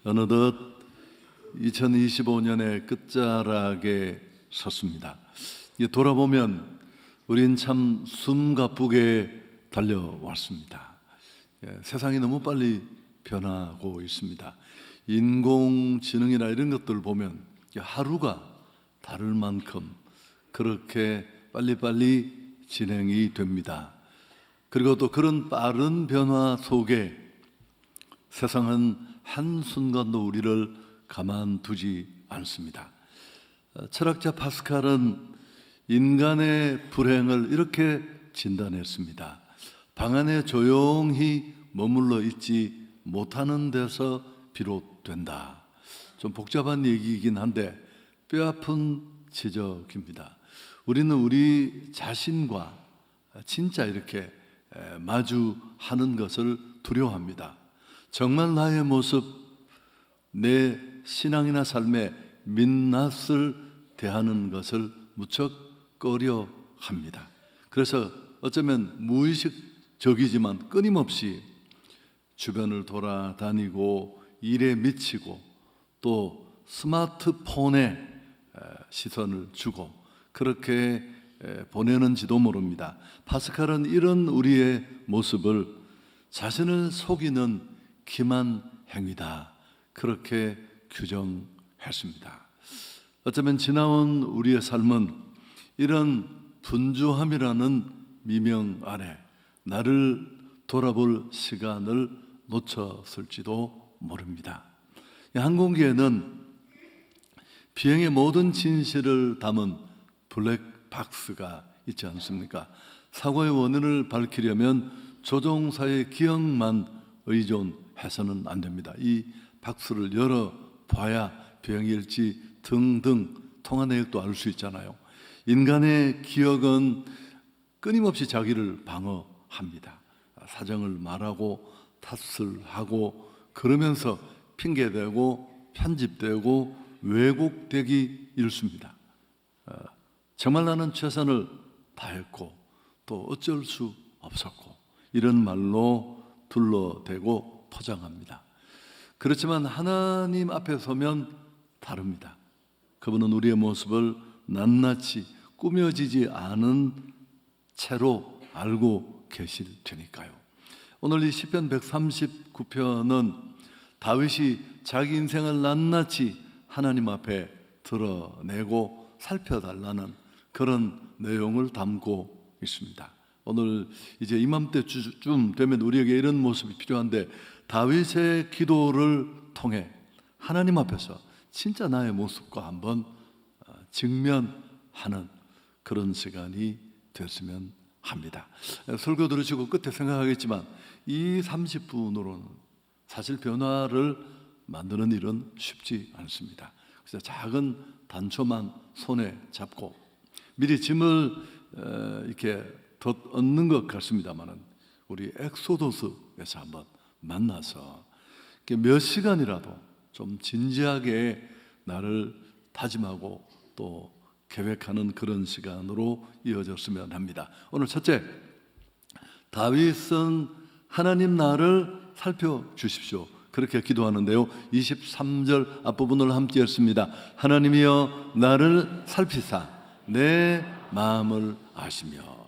어느덧 2025년의 끝자락에 섰습니다. 돌아보면 우린 참 숨가쁘게 달려왔습니다. 세상이 너무 빨리 변하고 있습니다. 인공지능이나 이런 것들 보면 하루가 다를 만큼 그렇게 빨리빨리 진행이 됩니다. 그리고 또 그런 빠른 변화 속에 세상은 한순간도 우리를 가만두지 않습니다. 철학자 파스칼은 인간의 불행을 이렇게 진단했습니다. 방 안에 조용히 머물러 있지 못하는 데서 비롯된다. 좀 복잡한 얘기이긴 한데 뼈아픈 지적입니다. 우리는 우리 자신과 진짜 이렇게 마주하는 것을 두려워합니다. 정말 나의 모습, 내 신앙이나 삶의 민낯을 대하는 것을 무척 꺼려합니다. 그래서 어쩌면 무의식적이지만 끊임없이 주변을 돌아다니고 일에 미치고 또 스마트폰에 시선을 주고 그렇게 보내는지도 모릅니다. 파스칼은 이런 우리의 모습을 자신을 속이는 기만 행위다, 그렇게 규정했습니다. 어쩌면 지나온 우리의 삶은 이런 분주함이라는 미명 아래 나를 돌아볼 시간을 놓쳤을지도 모릅니다. 항공기에는 비행의 모든 진실을 담은 블랙박스가 있지 않습니까? 사고의 원인을 밝히려면 조종사의 기억만 의존해서는 안 됩니다. 이 박스를 열어봐야 비행일지 등등 통화 내역도 알 수 있잖아요. 인간의 기억은 끊임없이 자기를 방어합니다. 사정을 말하고 탓을 하고 그러면서 핑계대고 편집되고 왜곡되기 일쑤입니다. 정말 나는 최선을 다했고 또 어쩔 수 없었고 이런 말로 둘러대고 포장합니다. 그렇지만 하나님 앞에 서면 다릅니다. 그분은 우리의 모습을 낱낱이 꾸며지지 않은 채로 알고 계실 테니까요. 오늘 이 시편 139편은 다윗이 자기 인생을 낱낱이 하나님 앞에 드러내고 살펴달라는 그런 내용을 담고 있습니다. 오늘 이제 이맘때쯤 되면 우리에게 이런 모습이 필요한데 다윗의 기도를 통해 하나님 앞에서 진짜 나의 모습과 한번 직면하는 그런 시간이 됐으면 합니다. 설교 들으시고 끝에 생각하겠지만 이 30분으로는 사실 변화를 만드는 일은 쉽지 않습니다. 그래서 작은 단초만 손에 잡고 미리 짐을 이렇게 덧얹는 것 같습니다만은 우리 엑소더스에서 한번 만나서 몇 시간이라도 좀 진지하게 나를 다짐하고 또 계획하는 그런 시간으로 이어졌으면 합니다. 오늘 첫째, 다윗은 하나님 나를 살펴주십시오, 그렇게 기도하는데요. 23절 앞부분을 함께 읽습니다. 하나님이여 나를 살피사 내 마음을 아시며.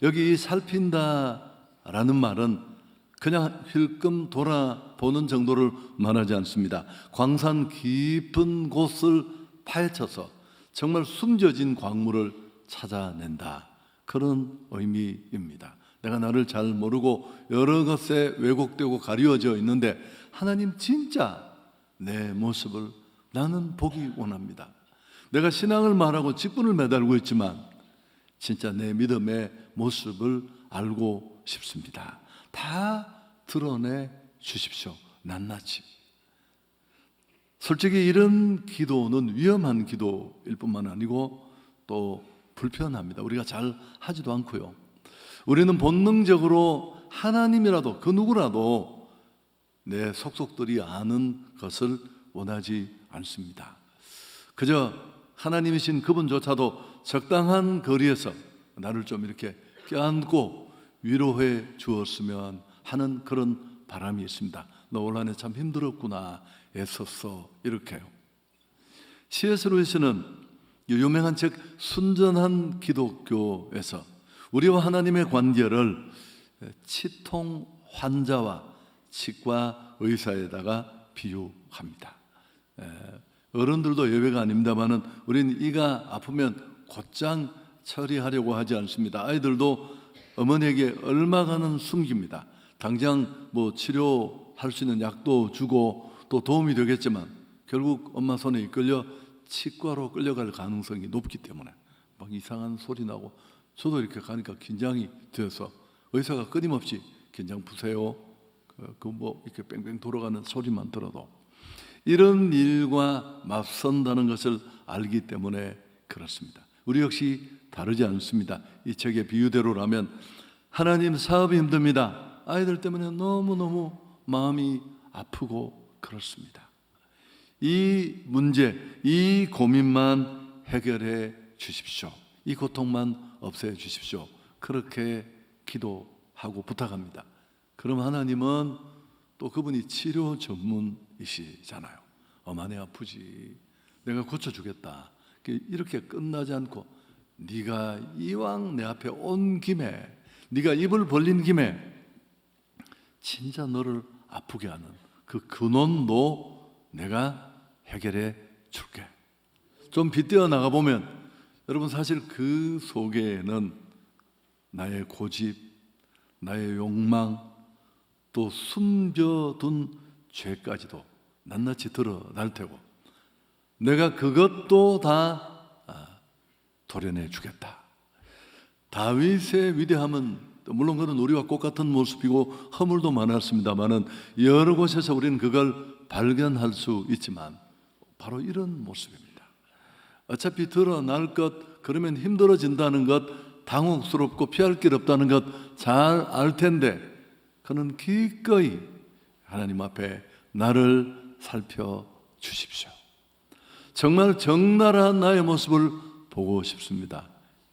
여기 살핀다라는 말은 그냥 힐끔 돌아보는 정도를 말하지 않습니다. 광산 깊은 곳을 파헤쳐서 정말 숨겨진 광물을 찾아낸다, 그런 의미입니다. 내가 나를 잘 모르고 여러 것에 왜곡되고 가리워져 있는데 하나님 진짜 내 모습을 나는 보기 원합니다. 내가 신앙을 말하고 직분을 매달고 있지만 진짜 내 믿음의 모습을 알고 싶습니다. 다 드러내 주십시오, 낱낱이. 솔직히 이런 기도는 위험한 기도일 뿐만 아니고 또 불편합니다. 우리가 잘 하지도 않고요. 우리는 본능적으로 하나님이라도 그 누구라도 내 속속들이 아는 것을 원하지 않습니다. 그저 하나님이신 그분조차도 적당한 거리에서 나를 좀 이렇게 껴안고 위로해 주었으면 하는 그런 바람이 있습니다. 너 올 한 해 참 힘들었구나, 애썼어. 이렇게요. C.S. 루이스는 유명한 책 순전한 기독교에서 우리와 하나님의 관계를 치통 환자와 치과 의사에다가 비유합니다. 어른들도 예외가 아닙니다만은 우리는 이가 아프면 곧장 처리하려고 하지 않습니다. 아이들도 어머니에게 얼마간은 숨깁니다. 당장 뭐 치료할 수 있는 약도 주고 또 도움이 되겠지만 결국 엄마 손에 이끌려 치과로 끌려갈 가능성이 높기 때문에 막 이상한 소리 나고, 저도 이렇게 가니까 긴장이 되어서 의사가 끊임없이 긴장 푸세요, 그 뭐 이렇게 뺑뺑 돌아가는 소리만 들어도 이런 일과 맞선다는 것을 알기 때문에 그렇습니다. 우리 역시 다르지 않습니다. 이 책의 비유대로라면 하나님 사업이 힘듭니다. 아이들 때문에 너무너무 마음이 아프고 그렇습니다. 이 문제, 이 고민만 해결해 주십시오. 이 고통만 없애 주십시오. 그렇게 기도하고 부탁합니다. 그럼 하나님은 또 그분이 치료 전문이시잖아요. 많이 아프지, 내가 고쳐주겠다. 이렇게 끝나지 않고 네가 이왕 내 앞에 온 김에, 네가 입을 벌린 김에 진짜 너를 아프게 하는 그 근원도 내가 해결해 줄게. 좀 빗대어 나가보면 여러분, 사실 그 속에는 나의 고집, 나의 욕망, 또 숨겨둔 죄까지도 낱낱이 드러날 테고 내가 그것도 다 도려내 주겠다. 다윗의 위대함은 물론 그는 우리와 똑같은 모습이고 허물도 많았습니다만은 여러 곳에서 우리는 그걸 발견할 수 있지만 바로 이런 모습입니다. 어차피 드러날 것, 그러면 힘들어진다는 것, 당혹스럽고 피할 길 없다는 것 잘 알 텐데 그는 기꺼이 하나님 앞에 나를 살펴주십시오. 정말 적나라한 나의 모습을 보고 싶습니다.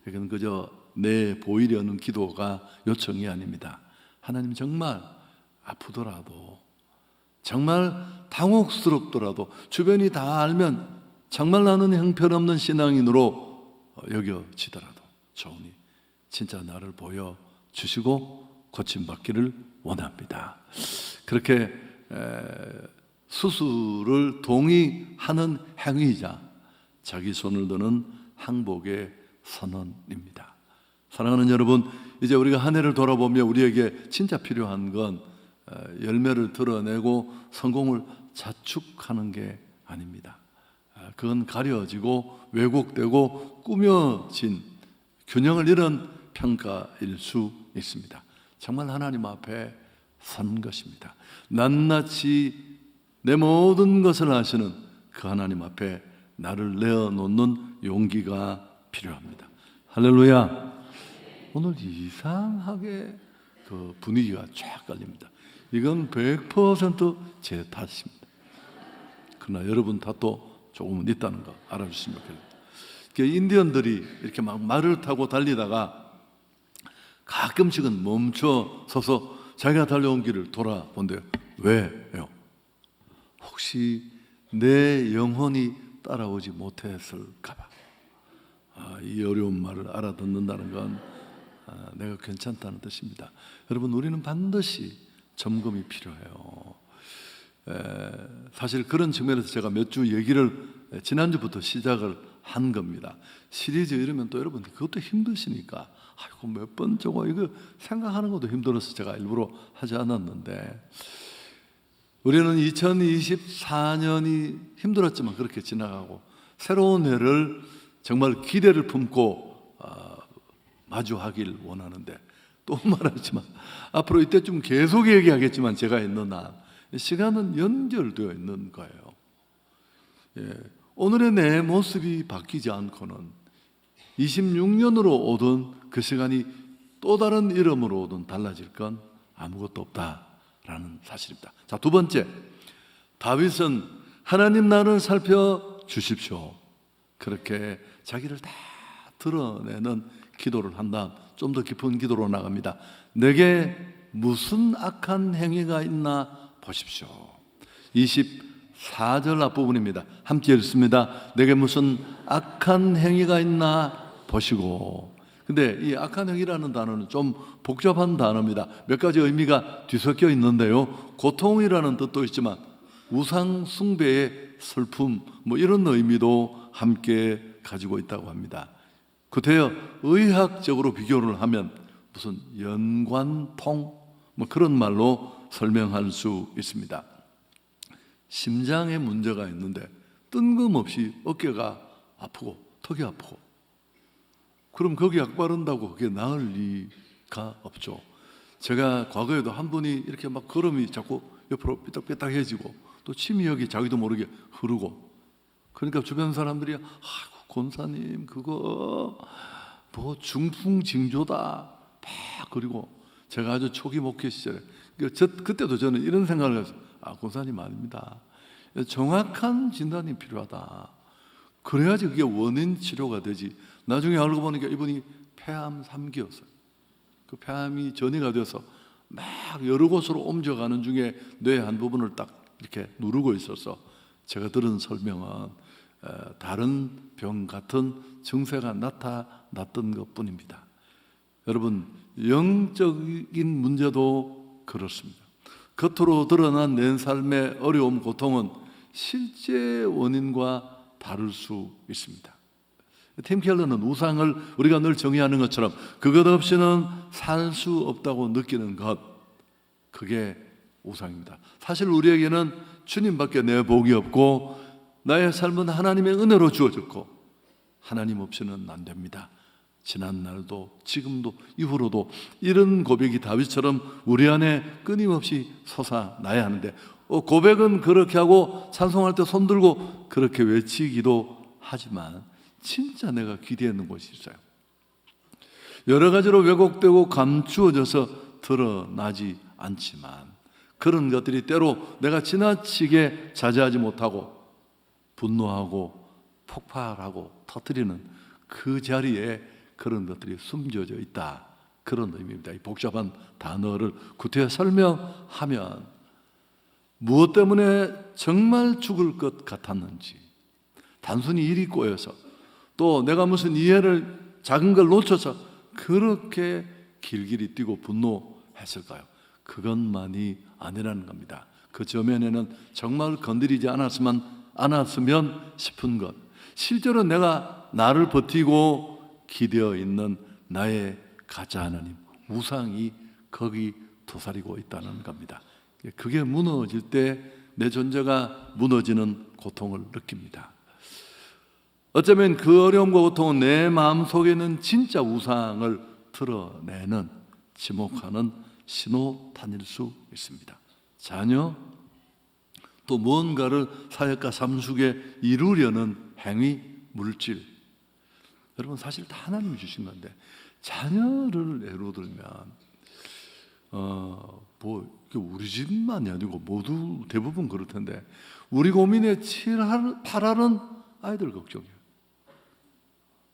이건 그저 내 보이려는 기도가 요청이 아닙니다. 하나님, 정말 아프더라도, 정말 당혹스럽더라도, 주변이 다 알면 정말 나는 형편없는 신앙인으로 여겨지더라도 좋으니 진짜 나를 보여주시고 고침받기를 원합니다. 그렇게 수술을 동의하는 행위이자 자기 손을 드는 항복의 선언입니다. 사랑하는 여러분, 이제 우리가 한 해를 돌아보며 우리에게 진짜 필요한 건 열매를 드러내고 성공을 자축하는 게 아닙니다. 그건 가려지고 왜곡되고 꾸며진 균형을 잃은 평가일 수 있습니다. 정말 하나님 앞에 선 것입니다. 낱낱이 내 모든 것을 아시는 그 하나님 앞에 나를 내어놓는 용기가 필요합니다. 할렐루야. 오늘 이상하게 그 분위기가 쫙 깔립니다. 이건 100% 제 탓입니다. 그러나 여러분 탓도 조금은 있다는 거 알아주시면 좋겠습니다. 인디언들이 이렇게 막 말을 타고 달리다가 가끔씩은 멈춰 서서 자기가 달려온 길을 돌아본대요. 왜요? 혹시 내 영혼이 따라오지 못했을까봐. 이 어려운 말을 알아듣는다는 건 내가 괜찮다는 뜻입니다. 여러분, 우리는 반드시 점검이 필요해요. 사실 그런 측면에서 제가 몇 주 얘기를 지난주부터 시작을 한 겁니다. 시리즈 이러면 또 여러분 그것도 힘드시니까 아이고 몇 번 저거 이거 생각하는 것도 힘들어서 제가 일부러 하지 않았는데, 우리는 2024년이 힘들었지만 그렇게 지나가고 새로운 해를 정말 기대를 품고 마주하길 원하는데, 또 말하지만 앞으로 이때쯤 계속 얘기하겠지만 제가 있는 한 시간은 연결되어 있는 거예요. 오늘의 내 모습이 바뀌지 않고는 26년으로 오든 그 시간이 또 다른 이름으로 오든 달라질 건 아무것도 없다라는 사실입니다. 자, 두 번째, 다윗은 하나님 나를 살펴주십시오, 그렇게 자기를 다 드러내는 기도를 한 다음 좀 더 깊은 기도로 나갑니다. 내게 무슨 악한 행위가 있나 보십시오. 4절 앞부분입니다. 함께 읽습니다. 내게 무슨 악한 행위가 있나 보시고. 근데 이 악한 행위라는 단어는 좀 복잡한 단어입니다. 몇 가지 의미가 뒤섞여 있는데요. 고통이라는 뜻도 있지만 우상 숭배의 슬픔, 이런 의미도 함께 가지고 있다고 합니다. 구태여 의학적으로 비교를 하면 무슨 연관통 그런 말로 설명할 수 있습니다. 심장에 문제가 있는데 뜬금없이 어깨가 아프고 턱이 아프고, 그럼 거기 약 바른다고 그게 나을 리가 없죠. 제가 과거에도 한 분이 이렇게 막 걸음이 자꾸 옆으로 삐딱삐딱해지고 또 침이 여기 자기도 모르게 흐르고, 그러니까 주변 사람들이 아이고 권사님 그거 뭐 중풍징조다 막. 그리고 제가 아주 초기 목회 시절에 그때도 저는 이런 생각을 했어요. 권사님 아닙니다. 정확한 진단이 필요하다. 그래야지 그게 원인 치료가 되지. 나중에 알고 보니까 이분이 폐암 3기였어요. 그 폐암이 전이가 돼서 막 여러 곳으로 옮겨가는 중에 뇌 한 부분을 딱 이렇게 누르고 있어서 제가 들은 설명은 다른 병 같은 증세가 나타났던 것뿐입니다. 여러분, 영적인 문제도 그렇습니다. 겉으로 드러난 내 삶의 어려움, 고통은 실제 원인과 다를 수 있습니다. 팀 켈러는 우상을 우리가 늘 정의하는 것처럼 그것 없이는 살 수 없다고 느끼는 것, 그게 우상입니다. 사실 우리에게는 주님밖에 내 복이 없고 나의 삶은 하나님의 은혜로 주어졌고 하나님 없이는 안 됩니다. 지난 날도 지금도 이후로도 이런 고백이 다윗처럼 우리 안에 끊임없이 솟아나야 하는데, 고백은 그렇게 하고 찬송할 때 손 들고 그렇게 외치기도 하지만 진짜 내가 기대했는 것이 있어요. 여러 가지로 왜곡되고 감추어져서 드러나지 않지만 그런 것들이 때로 내가 지나치게 자제하지 못하고 분노하고 폭발하고 터뜨리는 그 자리에 그런 것들이 숨겨져 있다, 그런 의미입니다. 이 복잡한 단어를 구태여 설명하면 무엇 때문에 정말 죽을 것 같았는지, 단순히 일이 꼬여서 또 내가 무슨 이해를 작은 걸 놓쳐서 그렇게 길길이 뛰고 분노했을까요? 그것만이 아니라는 겁니다. 그 저면에는 정말 건드리지 않았으면 싶은 것, 실제로 내가 나를 버티고 기대어 있는 나의 가짜 하나님, 우상이 거기 도사리고 있다는 겁니다. 그게 무너질 때 내 존재가 무너지는 고통을 느낍니다. 어쩌면 그 어려움과 고통은 내 마음속에는 진짜 우상을 드러내는, 지목하는 신호탄일 수 있습니다. 자녀, 또 무언가를 사역과 삶 속에 이루려는 행위, 물질, 여러분 사실 다 하나님이 주신 건데 자녀를 예로 들면 우리 집만이 아니고 모두 대부분 그럴 텐데 우리 고민의 8할은 아이들 걱정이에요.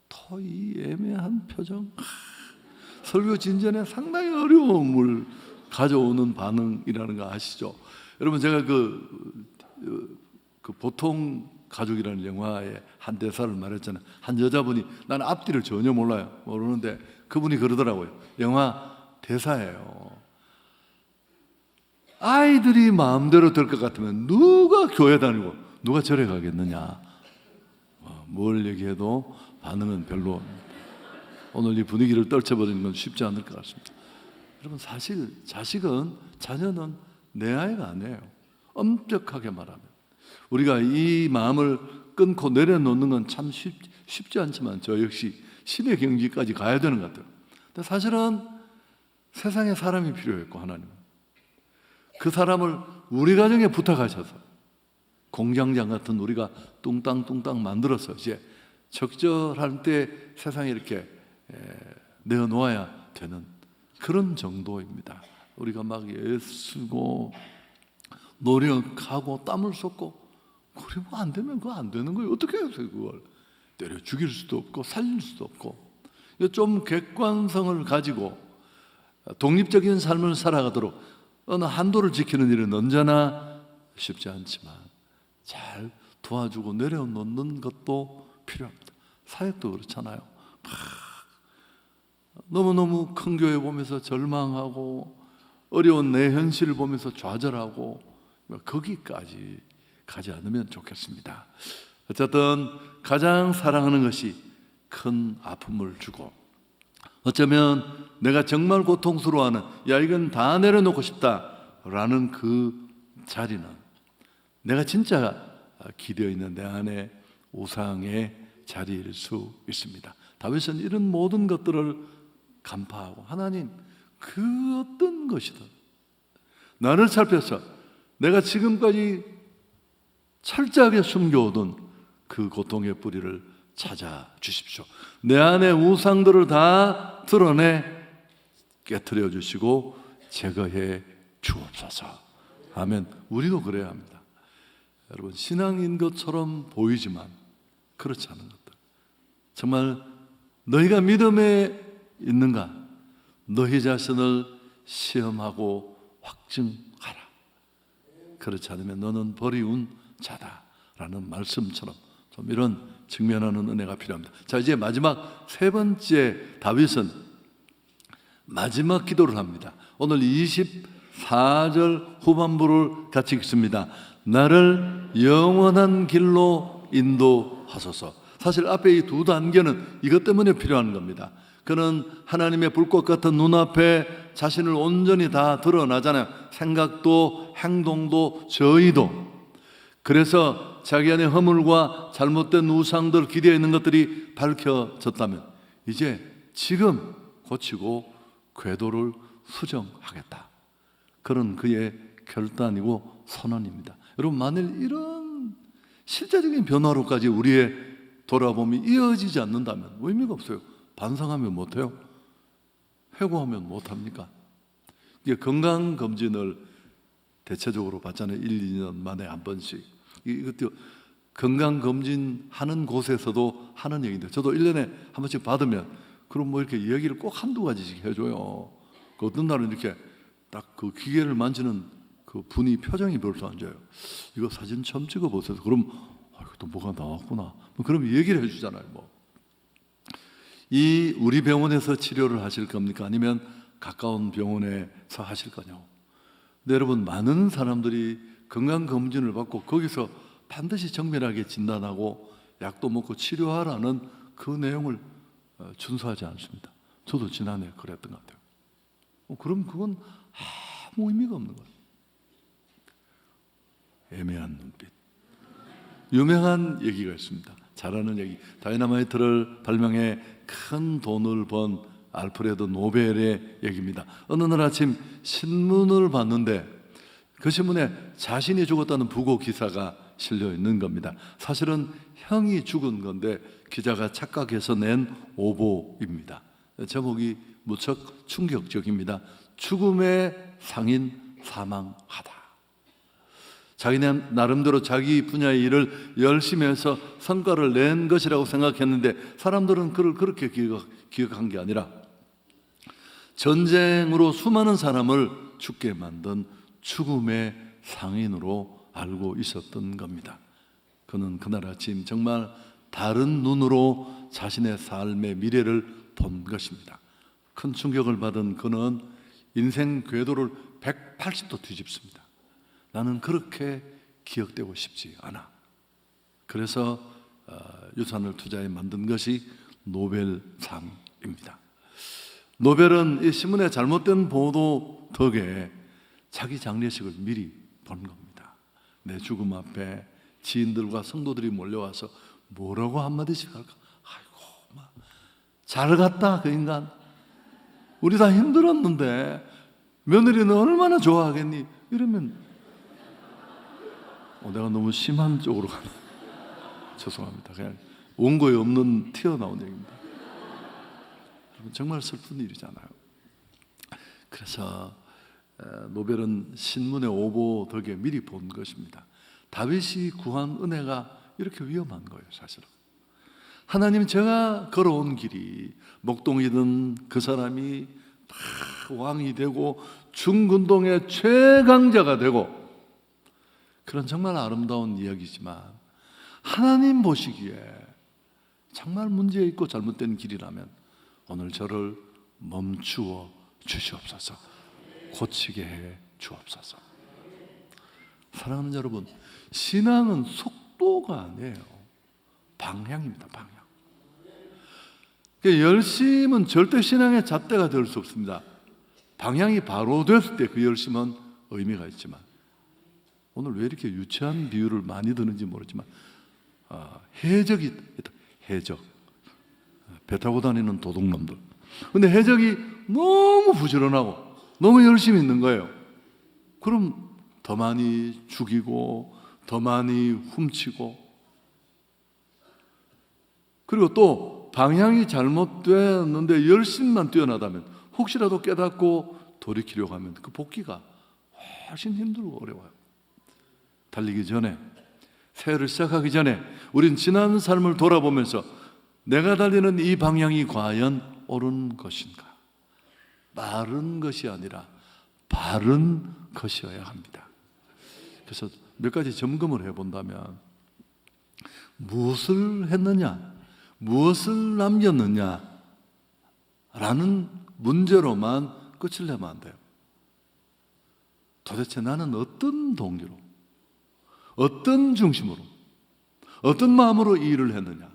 더 이 애매한 표정, 설교 진전에 상당히 어려움을 가져오는 반응이라는 거 아시죠? 여러분 제가 그 보통 가족이라는 영화의 한 대사를 말했잖아요. 한 여자분이, 나는 앞뒤를 전혀 모르는데 그분이 그러더라고요. 영화 대사예요. 아이들이 마음대로 될 것 같으면 누가 교회 다니고 누가 절에 가겠느냐. 뭘 얘기해도 반응은 별로, 오늘 이 분위기를 떨쳐버리는 건 쉽지 않을 것 같습니다. 여러분 사실 자녀는 내 아이가 아니에요. 엄격하게 말하면 우리가 이 마음을 끊고 내려놓는 건 참 쉽지 않지만 저 역시 신의 경지까지 가야 되는 것 같아요. 근데 사실은 세상에 사람이 필요했고 하나님은 그 사람을 우리 가정에 부탁하셔서 공장장 같은 우리가 뚱땅뚱땅 만들어서 이제 적절할 때 세상에 이렇게 내어놓아야 되는 그런 정도입니다. 우리가 막 애쓰고 노력하고 땀을 쏟고 그리고 안 되면 그거 안 되는 거예요. 어떻게 해요? 그걸 때려 죽일 수도 없고 살릴 수도 없고. 좀 객관성을 가지고 독립적인 삶을 살아가도록 어느 한도를 지키는 일은 언제나 쉽지 않지만 잘 도와주고 내려놓는 것도 필요합니다. 사역도 그렇잖아요. 너무너무 큰 교회 보면서 절망하고 어려운 내 현실을 보면서 좌절하고 거기까지 가지 않으면 좋겠습니다. 어쨌든 가장 사랑하는 것이 큰 아픔을 주고, 어쩌면 내가 정말 고통스러워하는, 야 이건 다 내려놓고 싶다라는 그 자리는 내가 진짜 기대어 있는 내 안에 우상의 자리일 수 있습니다. 다윗은 이런 모든 것들을 간파하고, 하나님 그 어떤 것이든 나를 살펴서 내가 지금까지 철저하게 숨겨오던 그 고통의 뿌리를 찾아 주십시오. 내 안에 우상들을 다 드러내 깨트려 주시고 제거해 주옵소서. 아멘. 우리도 그래야 합니다. 여러분, 신앙인 것처럼 보이지만 그렇지 않은 것들, 정말 너희가 믿음에 있는가? 너희 자신을 시험하고 확증하라. 그렇지 않으면 너는 버리운 자다라는 말씀처럼 좀 이런 직면하는 은혜가 필요합니다. 자, 이제 마지막 세 번째, 다윗은 마지막 기도를 합니다. 오늘 24절 후반부를 같이 읽습니다. 나를 영원한 길로 인도하소서. 사실 앞에 이 두 단계는 이것 때문에 필요한 겁니다. 그는 하나님의 불꽃 같은 눈앞에 자신을 온전히 다 드러나잖아요. 생각도 행동도 저의도. 그래서 자기 안에 허물과 잘못된 우상들, 기대어 있는 것들이 밝혀졌다면 이제 지금 고치고 궤도를 수정하겠다. 그런 그의 결단이고 선언입니다. 여러분, 만일 이런 실제적인 변화로까지 우리의 돌아봄이 이어지지 않는다면 의미가 없어요. 반성하면 못해요? 회고하면 못합니까? 이게 건강검진을 대체적으로 받잖아요. 1, 2년 만에 한 번씩. 이것도 건강검진 하는 곳에서도 하는 얘기인데, 저도 1년에 한 번씩 받으면 그럼 뭐 이렇게 이야기를 꼭 한두 가지씩 해줘요. 그 어떤 날은 이렇게 딱 그 기계를 만지는 그 분이 표정이 별로 안 좋아요. 이거 사진 처음 찍어보세요. 그럼 또 뭐가 나왔구나. 그럼 얘기를 해주잖아요. 이 우리 병원에서 치료를 하실 겁니까? 아니면 가까운 병원에서 하실 거냐고. 근데 여러분, 많은 사람들이 건강검진을 받고 거기서 반드시 정밀하게 진단하고 약도 먹고 치료하라는 그 내용을 준수하지 않습니다. 저도 지난해 그랬던 것 같아요. 그럼 그건 아무 의미가 없는 거예요. 애매한 눈빛. 유명한 얘기가 있습니다. 잘하는 얘기. 다이너마이트를 발명해 큰 돈을 번 알프레드 노벨의 얘기입니다. 어느 날 아침 신문을 봤는데 그 신문에 자신이 죽었다는 부고 기사가 실려 있는 겁니다. 사실은 형이 죽은 건데 기자가 착각해서 낸 오보입니다. 제목이 무척 충격적입니다. 죽음의 상인 사망하다. 자기는 나름대로 자기 분야의 일을 열심히 해서 성과를 낸 것이라고 생각했는데 사람들은 그를 그렇게 기억한 게 아니라 전쟁으로 수많은 사람을 죽게 만든 죽음의 상인으로 알고 있었던 겁니다. 그는 그날 아침 정말 다른 눈으로 자신의 삶의 미래를 본 것입니다. 큰 충격을 받은 그는 인생 궤도를 180도 뒤집습니다. 나는 그렇게 기억되고 싶지 않아. 그래서 유산을 투자해 만든 것이 노벨상입니다. 노벨은 이 신문의 잘못된 보도 덕에 자기 장례식을 미리 본 겁니다. 내 죽음 앞에 지인들과 성도들이 몰려와서 뭐라고 한마디씩 할까? 아이고, 잘 갔다 그 인간. 우리 다 힘들었는데 며느리는 얼마나 좋아하겠니? 이러면 내가 너무 심한 쪽으로 가나? 죄송합니다. 그냥 원고에 없는 튀어나온 얘기입니다. 정말 슬픈 일이잖아요. 그래서 노벨은 신문의 오보 덕에 미리 본 것입니다. 다윗이 구한 은혜가 이렇게 위험한 거예요. 사실은 하나님, 제가 걸어온 길이 목동이든 그 사람이 다 왕이 되고 중근동의 최강자가 되고 그런 정말 아름다운 이야기지만 하나님 보시기에 정말 문제 있고 잘못된 길이라면 오늘 저를 멈추어 주시옵소서. 고치게 해 주옵소서. 사랑하는 여러분, 신앙은 속도가 아니에요. 방향입니다. 방향. 열심은 절대 신앙의 잣대가 될 수 없습니다. 방향이 바로 됐을 때 그 열심은 의미가 있지만, 오늘 왜 이렇게 유치한 비유를 많이 드는지 모르지만 해적이 있다. 해적. 배 타고 다니는 도둑놈들. 근데 해적이 너무 부지런하고 너무 열심히 있는 거예요. 그럼 더 많이 죽이고 더 많이 훔치고, 그리고 또 방향이 잘못되었는데 열심만 뛰어나다면 혹시라도 깨닫고 돌이키려고 하면 그 복귀가 훨씬 힘들고 어려워요. 달리기 전에, 새해를 시작하기 전에 우린 지난 삶을 돌아보면서 내가 달리는 이 방향이 과연 옳은 것인가? 빠른 것이 아니라 바른 것이어야 합니다. 그래서 몇 가지 점검을 해본다면, 무엇을 했느냐, 무엇을 남겼느냐 라는 문제로만 끝을 내면 안 돼요. 도대체 나는 어떤 동기로, 어떤 중심으로, 어떤 마음으로 이 일을 했느냐.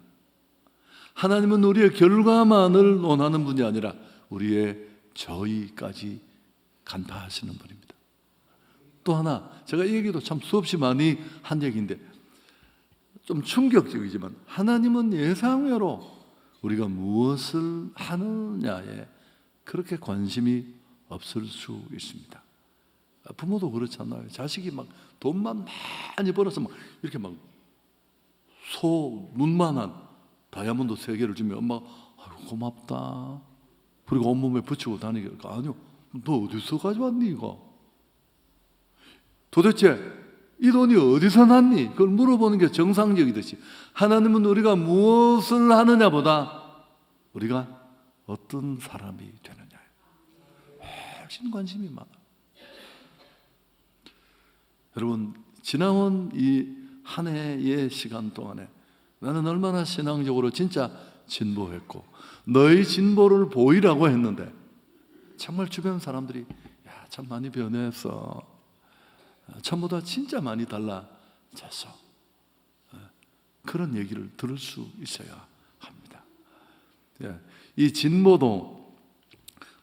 하나님은 우리의 결과만을 원하는 분이 아니라 우리의 저희까지 간파하시는 분입니다. 또 하나, 제가 이 얘기도 참 수없이 많이 한 얘기인데 좀 충격적이지만, 하나님은 예상외로 우리가 무엇을 하느냐에 그렇게 관심이 없을 수 있습니다. 부모도 그렇잖아요. 자식이 막 돈만 많이 벌어서 막 이렇게 막 소 눈만한 다이아몬드 3개를 주면 엄마가 아유, 고맙다. 그리고 온몸에 붙이고 다니니까, 아니요, 너 어디서 가져왔니 이거? 도대체 이 돈이 어디서 났니? 그걸 물어보는 게 정상적이듯이 하나님은 우리가 무엇을 하느냐보다 우리가 어떤 사람이 되느냐에 훨씬 관심이 많아요. 여러분, 지나온 이 한 해의 시간 동안에 나는 얼마나 신앙적으로 진짜 진보했고, 너의 진보를 보이라고 했는데 정말 주변 사람들이 야, 참 많이 변했어, 전보다 진짜 많이 달라졌어, 그런 얘기를 들을 수 있어야 합니다. 이 진보도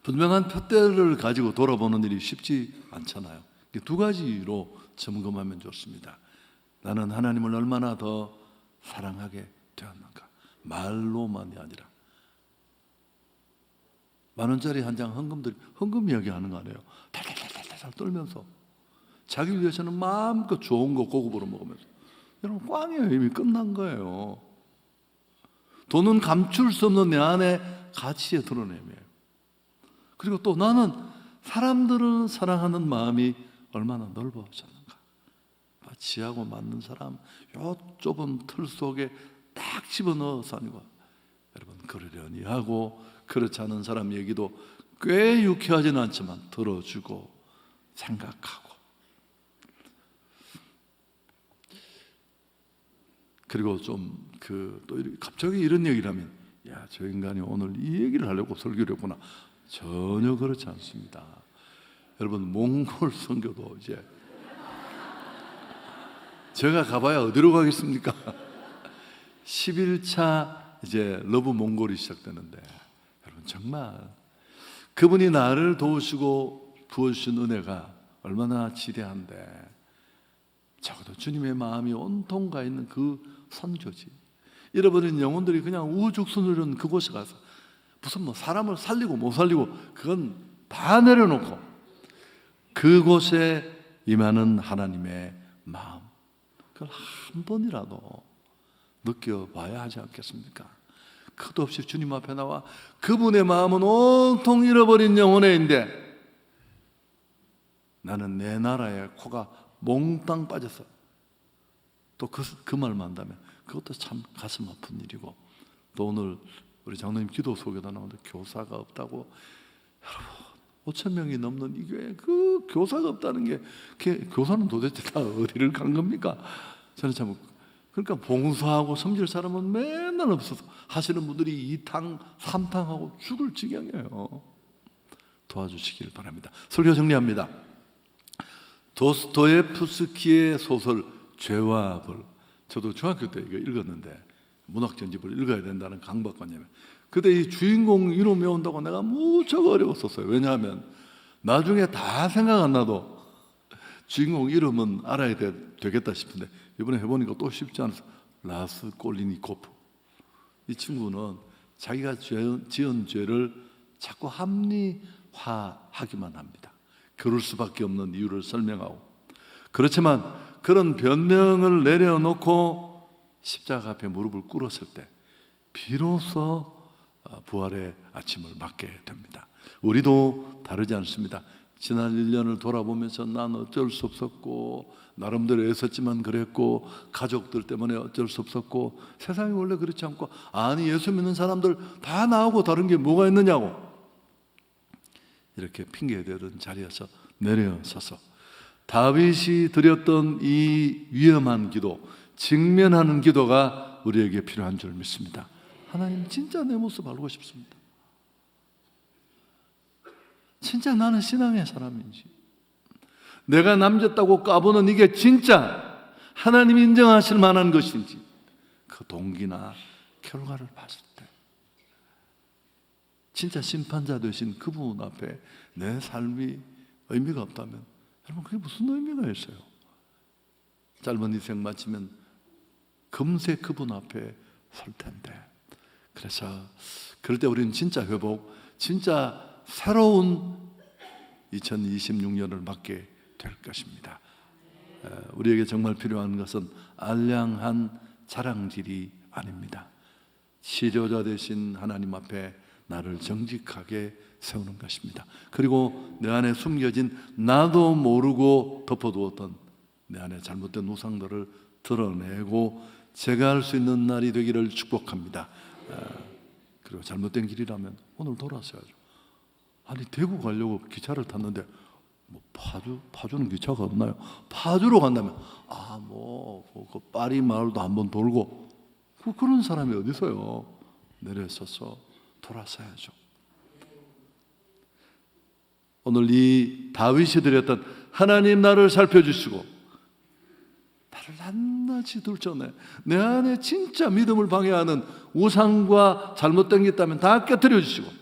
분명한 푯대를 가지고 돌아보는 일이 쉽지 않잖아요. 2가지로 점검하면 좋습니다. 나는 하나님을 얼마나 더 사랑하게 되었는가. 말로만이 아니라 10,000원짜리 한 장 헌금 이야기하는 거 아니에요. 달달달달 떨면서 자기 위해서는 마음껏 좋은 거 고급으로 먹으면서. 여러분, 꽝이에요. 이미 끝난 거예요. 돈은 감출 수 없는 내 안의 가치에 드러내며요. 그리고 또 나는 사람들을 사랑하는 마음이 얼마나 넓어졌는가. 지하고 맞는 사람, 요 좁은 틀 속에 딱 집어넣어서 아니고, 여러분, 그러려니 하고 그렇지 않은 사람 얘기도 꽤 유쾌하지는 않지만 들어주고 생각하고, 그리고 좀 또 갑자기 이런 얘기를 하면, 야, 저 인간이 오늘 이 얘기를 하려고 설교를 했구나. 전혀 그렇지 않습니다. 여러분, 몽골 선교도 이제 제가 가봐야 어디로 가겠습니까? 11차 이제 러브 몽골이 시작되는데, 여러분, 정말 그분이 나를 도우시고 부어주신 은혜가 얼마나 지대한데, 적어도 주님의 마음이 온통 가 있는 그 선교지, 잃어버린 영혼들이 그냥 우죽순으로는 그곳에 가서 무슨 뭐 사람을 살리고 못 살리고 그건 다 내려놓고 그곳에 임하는 하나님의 마음, 그걸 한 번이라도 느껴봐야 하지 않겠습니까? 끝도 없이 주님 앞에 나와 그분의 마음은 온통 잃어버린 영혼에 있는데, 나는 내 나라에 코가 몽땅 빠져서 또 그 말만 한다면 그것도 참 가슴 아픈 일이고, 또 오늘 우리 장로님 기도 속에다 나오는데 교사가 없다고, 여러분 5,000명이 넘는 이 교회 그 교사가 없다는 게 교사는 도대체 다 어디를 간 겁니까? 저는 참 그러니까 봉사하고 섬길 사람은 맨날 없어서 하시는 분들이 2탕 3탕하고 죽을 지경이에요. 도와주시길 바랍니다. 설교 정리합니다. 도스토예프스키의 소설 죄와 벌, 저도 중학교 때 이거 읽었는데 문학 전집을 읽어야 된다는 강박관념에 그때 이 주인공 이름 외운다고 내가 무척 어려웠었어요. 왜냐하면 나중에 다 생각 안 나도 주인공 이름은 알아야 되겠다 싶은데 이번에 해보니까 또 쉽지 않아서 라스콜리니코프, 이 친구는 자기가 지은 죄를 자꾸 합리화하기만 합니다. 그럴 수밖에 없는 이유를 설명하고, 그렇지만 그런 변명을 내려놓고 십자가 앞에 무릎을 꿇었을 때 비로소 부활의 아침을 맞게 됩니다. 우리도 다르지 않습니다. 지난 1년을 돌아보면서 난 어쩔 수 없었고 나름대로 애썼지만 그랬고 가족들 때문에 어쩔 수 없었고 세상이 원래 그렇지 않고 아니 예수 믿는 사람들 다 나오고 다른 게 뭐가 있느냐고 이렇게 핑계대던 자리에서 내려서서 다윗이 드렸던 이 위험한 기도, 직면하는 기도가 우리에게 필요한 줄 믿습니다. 하나님, 진짜 내 모습 알고 싶습니다. 진짜 나는 신앙의 사람인지, 내가 남겼다고 까보는 이게 진짜 하나님이 인정하실 만한 것인지, 그 동기나 결과를 봤을 때 진짜 심판자 되신 그분 앞에 내 삶이 의미가 없다면 여러분 그게 무슨 의미가 있어요? 짧은 인생 마치면 금세 그분 앞에 설 텐데, 그래서 그럴 때 우리는 진짜 회복, 진짜 새로운 2026년을 맞게 될 것입니다. 우리에게 정말 필요한 것은 알량한 자랑질이 아닙니다. 치료자 되신 하나님 앞에 나를 정직하게 세우는 것입니다. 그리고 내 안에 숨겨진 나도 모르고 덮어두었던 내 안에 잘못된 우상들을 드러내고 제거할 수 있는 날이 되기를 축복합니다. 그리고 잘못된 길이라면 오늘 돌아서야죠. 아니 대구 가려고 기차를 탔는데 뭐 파주는 기차가 없나요? 파주로 간다면 그 파리 마을도 한번 돌고 그런 사람이 어디 있어요? 내려서서 돌아서야죠. 오늘 이 다윗이 드렸던 하나님 나를 살펴주시고 나를 낱낱이 둘러내 내 안에 진짜 믿음을 방해하는 우상과 잘못된 게 있다면 다 깨뜨려 주시고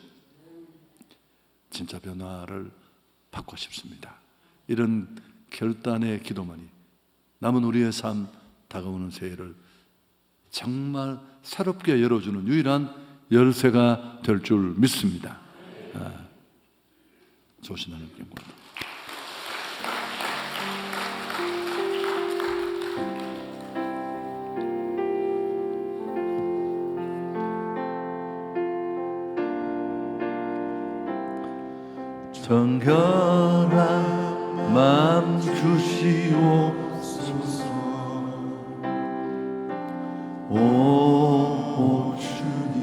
진짜 변화를 받고 싶습니다. 이런 결단의 기도만이 남은 우리의 삶, 다가오는 새해를 정말 새롭게 열어주는 유일한 열쇠가 될 줄 믿습니다. 조신하는 경고. 정결한 마음 주시옵소서. 오 주님,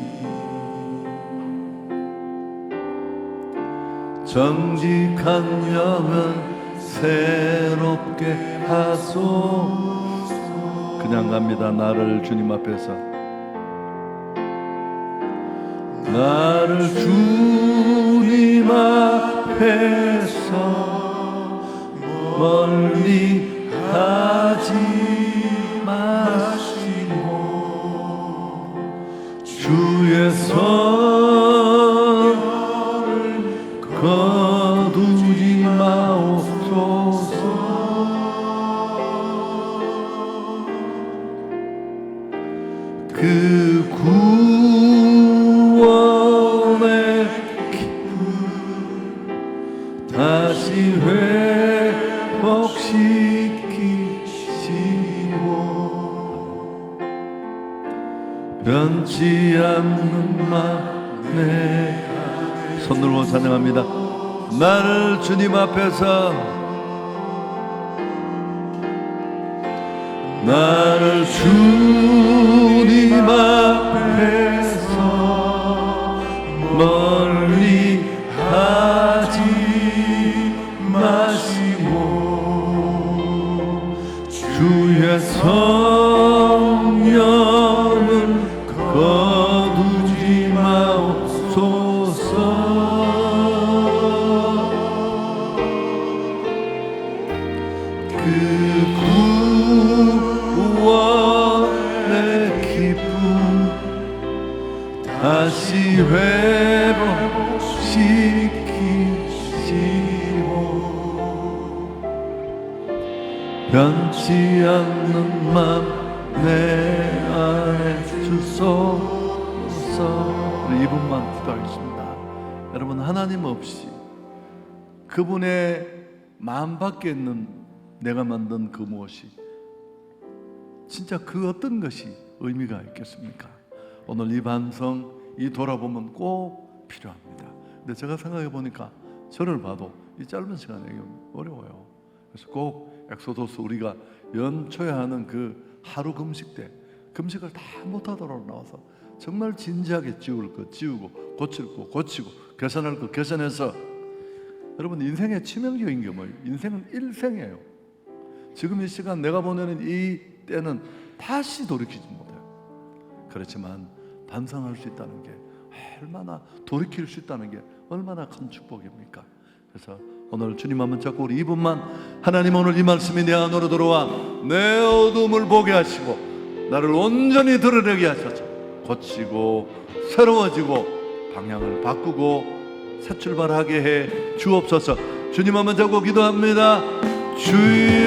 정직한 영은 새롭게 하소서. 그냥 갑니다. 나를 주님 앞에서, 나를 주님 앞에서 멀리 하지 마시고 주의 손을 거두지 마옵소서. 그 구원의 기쁨 다시 회복시키시고 변치 않는 맘에 손 들고 찬양합니다. 나를 주님 앞에서, 나를 주님 앞에서 멀리 하지 마시고 않는 맘 내 안에 주소서. 우리 2분만 기도하겠습니다. 여러분, 하나님 없이 그분의 마음 밖에 있는 내가 만든 그 무엇이 진짜 그 어떤 것이 의미가 있겠습니까? 오늘 이 반성, 이 돌아보면 꼭 필요합니다. 근데 제가 생각해 보니까 저를 봐도 이 짧은 시간에 어려워요. 그래서 꼭 엑소도스 우리가 연초에 하는 그 하루 금식 때 금식을 다 못하도록 나와서 정말 진지하게 지울 거 지우고 고칠 거 고치고 개선할 거 개선해서, 여러분 인생의 치명적인 게 뭐예요? 인생은 일생이에요. 지금 이 시간 내가 보내는 이 때는 다시 돌이키지 못해요. 그렇지만 반성할 수 있다는 게 얼마나, 돌이킬 수 있다는 게 얼마나 큰 축복입니까? 그래서 오늘 주님 한번 잡고 우리 2분만 하나님, 오늘 이 말씀이 내 안으로 들어와 내 어둠을 보게 하시고 나를 온전히 드러내게 하셔서 고치고 새로워지고 방향을 바꾸고 새 출발하게 해 주옵소서. 주님 한번 잡고 기도합니다. 주여,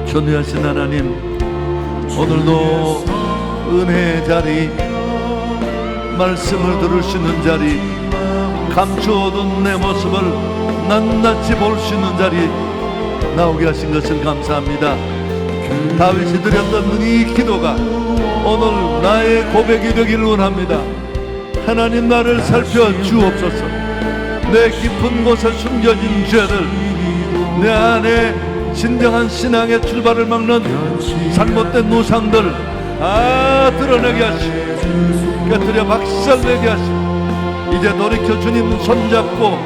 존귀하신 하나님, 오늘도 은혜의 자리, 말씀을 들을 수 있는 자리, 감추어둔 내 모습을 낱낱이 볼 수 있는 자리 나오게 하신 것을 감사합니다. 다윗이 드렸던 이 기도가 오늘 나의 고백이 되기를 원합니다. 하나님, 나를 살펴 주옵소서. 내 깊은 곳에 숨겨진 죄들, 내 안에 진정한 신앙의 출발을 막는 잘못된 노상들 다 드러내게 하시고 깨뜨려 박살내게 하시고 이제 돌이켜 주님 손잡고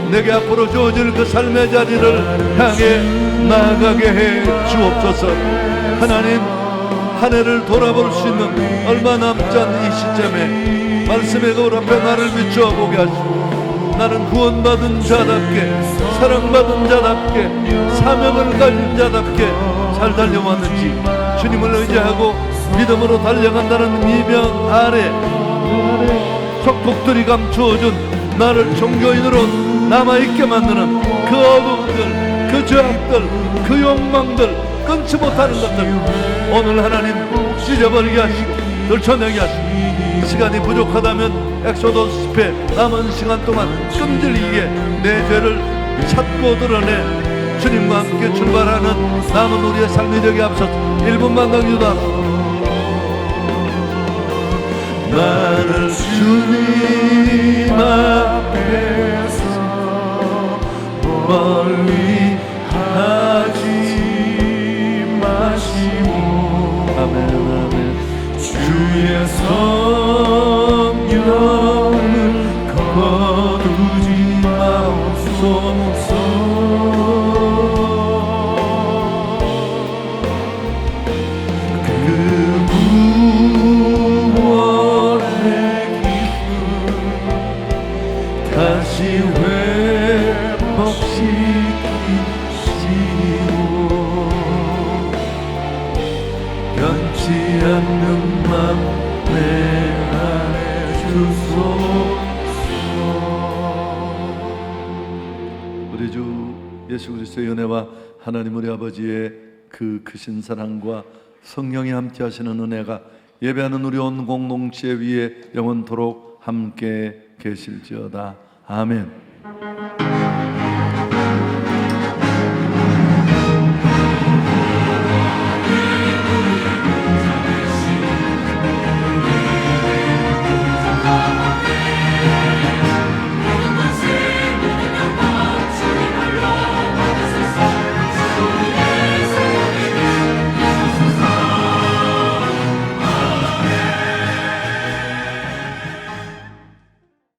내게 앞으로 주어질 그 삶의 자리를 향해 나아가게 해 주옵소서. 하나님, 한 해를 돌아볼 수 있는 얼마 남지 않은 이 시점에 말씀의 거울 앞에 나를 비추어 보게 하시고 나는 구원받은 자답게, 사랑받은 자답게, 사명을 가진 자답게 잘 달려왔는지 주님을 의지하고 믿음으로 달려간다는 미명 아래 속독들이 감추어준 나를 종교인으로 남아있게 만드는 그 어둠들, 그 죄악들, 그 욕망들, 끊지 못하는 것들 오늘 하나님 찢어버리게 하시고 들춰내게 하시고, 시간이 부족하다면 엑소더스 10회 남은 시간 동안 끈질기게 내 죄를 찾고 드러내 주님과 함께 출발하는 남은 우리의 삶이 되게 하옵소서. 1분만 더 기도합시다. 나를 주님 앞에서 멀리 하지 마시고 아멘 아멘 주의 성령을 거두지 마옵소서. 다시 회복시키시고 변치 않는 맘 내 안에 주소서. 우리 주 예수 그리스도의 은혜와 하나님 우리 아버지의 그 크신 사랑과 성령이 함께 하시는 은혜가 예배하는 우리 온 공동체 위에 영원토록 함께 계실지어다. 아멘.